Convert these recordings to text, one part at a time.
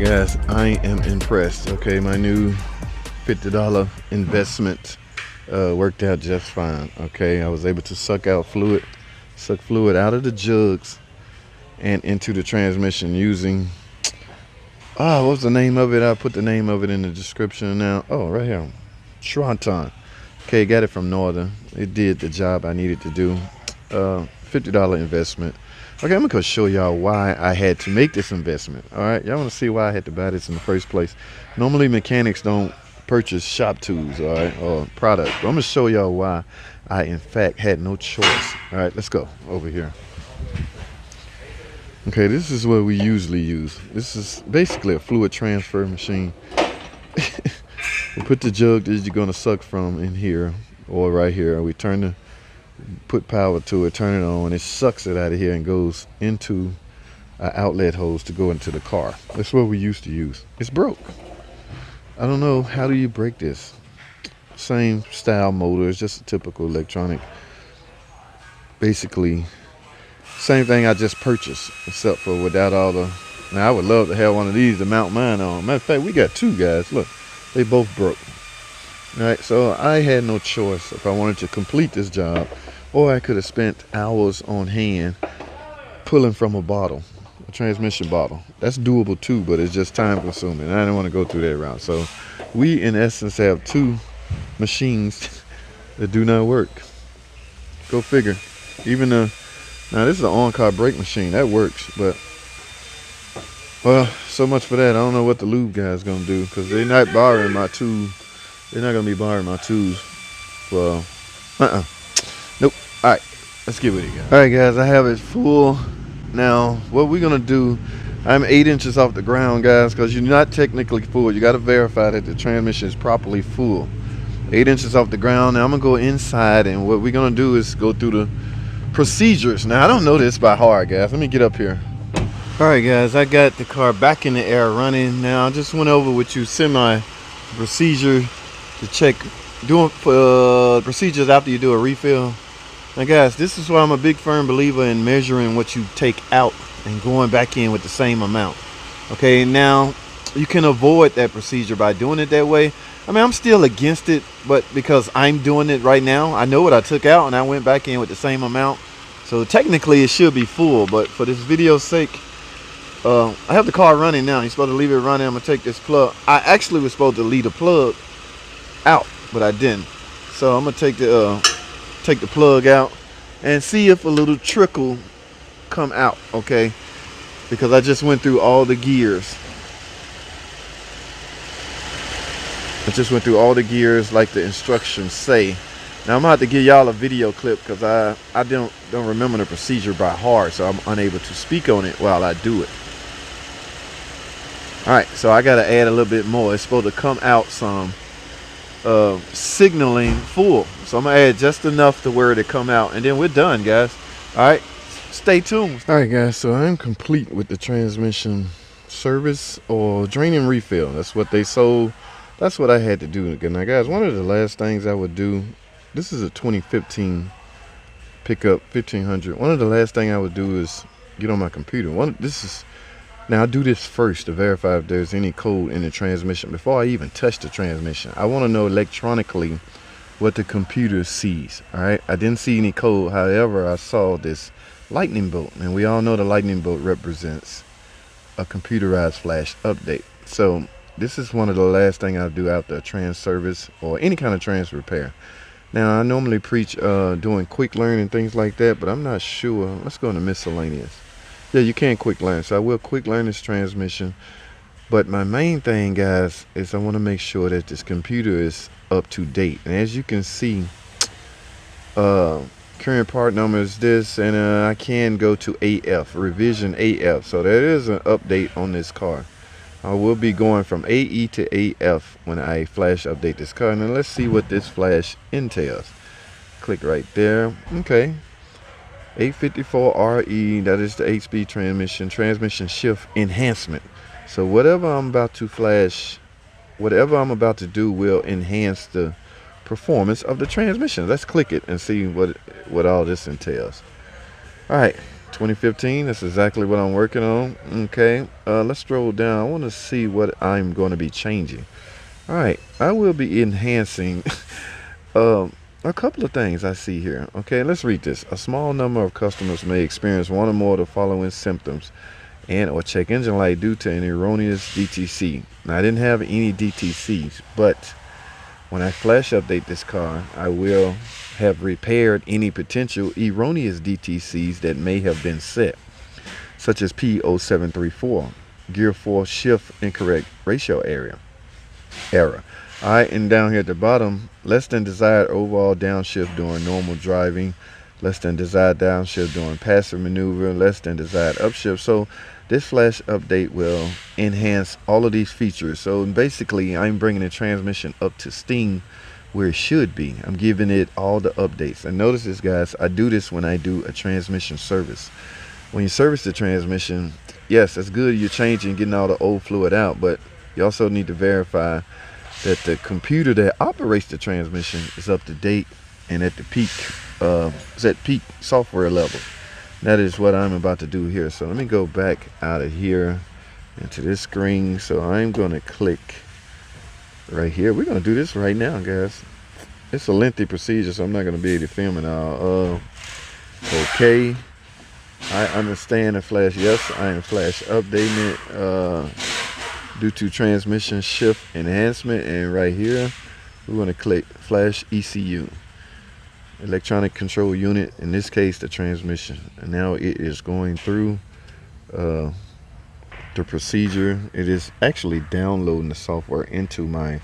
right, guys, I am impressed. Okay, my new $50 investment worked out just fine. Okay, I was able to suck fluid out of the jugs and into the transmission using what was the name of it? I'll put the name of it in the description now. Oh, right here, Schwanton. Okay, got it from Northern. It did the job I needed to do. $50 investment. Okay, I'm gonna show y'all why I had to make this investment. All right, y'all want to see why I had to buy this in the first place? Normally mechanics don't purchase shop tools, all right, or products, but I'm gonna show y'all why I in fact had no choice. All right, let's go over here. Okay, this is what we usually use. This is basically a fluid transfer machine. We put the jug that you're gonna suck from in here or right here. We put power to it, turn it on, it sucks it out of here and goes into an outlet hose to go into the car. That's what we used to use. It's broke. I don't know, how do you break this? Same style motor, it's just a typical electronic. Basically, same thing I just purchased, except for without all the, now I would love to have one of these to mount mine on. Matter of fact, we got two, guys, look, they both broke. All right, so I had no choice if I wanted to complete this job, or I could have spent hours on hand pulling from a bottle, a transmission bottle. That's doable too, but it's just time consuming. I didn't want to go through that route. So we, in essence, have two machines that do not work. Go figure. Even now this is an on-car brake machine. That works, but, well, so much for that. I don't know what the lube guy's going to do, because they're not borrowing my tools. They're not going to be borrowing my tools. Well, nope. All right, let's get with it, guys. All right, guys, I have it full. Now, what we're going to do, I'm 8 inches off the ground, guys, because you're not technically full. You got to verify that the transmission is properly full. 8 inches off the ground. Now, I'm going to go inside, and what we're going to do is go through the procedures. Now, I don't know this by heart, guys. Let me get up here. All right, guys, I got the car back in the air running. Now, I just went over with you procedure to check doing procedures after you do a refill. Now, guys, this is why I'm a big firm believer in measuring what you take out and going back in with the same amount. Okay, now you can avoid that procedure by doing it that way. I mean, I'm still against it, but because I'm doing it right now, I know what I took out and I went back in with the same amount. So technically it should be full, but for this video's sake, I have the car running now. You're supposed to leave it running. I'm gonna take this plug. I actually was supposed to leave the plug out, but I didn't. So I'm gonna take the plug out and see if a little trickle come out. Okay, because I just went through all the gears. Like the instructions say. Now I'm gonna have to give y'all a video clip because I don't remember the procedure by heart, so I'm unable to speak on it while I do it. All right, so I gotta add a little bit more. It's supposed to come out some signaling full, so I'm gonna add just enough to where it come out, and then we're done, guys. All right, stay tuned. All right, guys, so I'm complete with the transmission service or draining refill. That's what they sold. That's what I had to do. Now, guys, one of the last things I would do, this is a 2015 pickup 1500. One of the last thing I would do is get on my computer. Now I do this first to verify if there's any code in the transmission before I even touch the transmission. I want to know electronically what the computer sees. All right, I didn't see any code. However, I saw this lightning bolt, and we all know the lightning bolt represents a computerized flash update. So this is one of the last thing I'll do after a trans service or any kind of trans repair. Now, I normally preach doing quick learn and things like that, but I'm not sure. Let's go into miscellaneous. Yeah, you can quick learn. So I will quick learn this transmission. But my main thing, guys, is I want to make sure that this computer is up to date. And as you can see, current part number is this, and I can go to AF, revision AF. So there is an update on this car. I will be going from AE to AF when I flash update this car. Now let's see what this flash entails. Click right there. Okay. 854RE, that is the 8-speed transmission shift enhancement. So whatever I'm about to flash, whatever I'm about to do will enhance the performance of the transmission. Let's click it and see what all this entails. All right, 2015, that's exactly what I'm working on. Okay, let's scroll down. I want to see what I'm going to be changing. All right, I will be enhancing a couple of things I see here. Okay, let's read this. A small number of customers may experience one or more of the following symptoms and or check engine light due to an erroneous DTC. Now, I didn't have any DTCs, but when I flash update this car, I will have repaired any potential erroneous DTCs that may have been set, such as P0734, gear 4 shift incorrect ratio error. Alright, and down here at the bottom, less than desired overall downshift during normal driving, less than desired downshift during passive maneuver, less than desired upshift. So this flash update will enhance all of these features. So basically, I'm bringing the transmission up to steam where it should be. I'm giving it all the updates. And notice this, guys, I do this when I do a transmission service. When you service the transmission, yes, it's good you're changing, getting all the old fluid out, but you also need to verify that the computer that operates the transmission is up to date and at the peak, is at peak software level. That is what I'm about to do here. So let me go back out of here into this screen. So I'm going to click right here. We're going to do this right now, guys. It's a lengthy procedure, so I'm not going to be able to film it all. Okay. I understand the flash. Yes, I am flash updating it due to transmission shift enhancement. And right here, we're going to click flash ECU. Electronic control unit, in this case the transmission, and now it is going through the procedure. It is actually downloading the software into my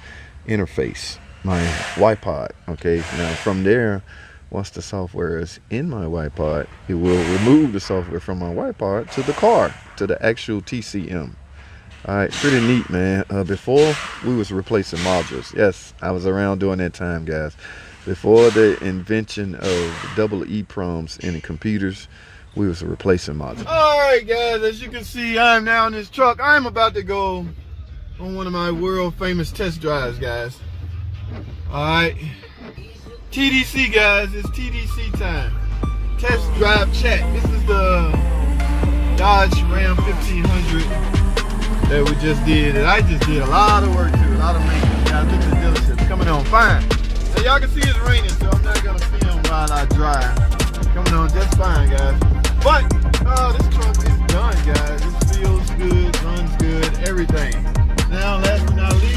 interface, my Y-Pod. Okay, now from there, once the software is in my Y-Pod, it will remove the software from my Y-Pod to the car, to the actual TCM. All right, pretty neat, man. Before, we was replacing modules. Yes, I was around during that time, guys. Before the invention of double EEPROMs in the computers, we was replacing modules. All right, guys, as you can see, I'm now in this truck. I'm about to go on one of my world famous test drives, guys. All right, TDC, guys, it's TDC time. Test drive chat. This is the Dodge Ram 1500 that we just did, and I just did a lot of work to it, a lot of maintenance. Guys, look at the dealership, it's coming on fine. Now y'all can see it's raining, so I'm not gonna film while I drive. Coming on just fine, guys. But this truck is done, guys. It feels good, runs good, everything. Now, last but not least,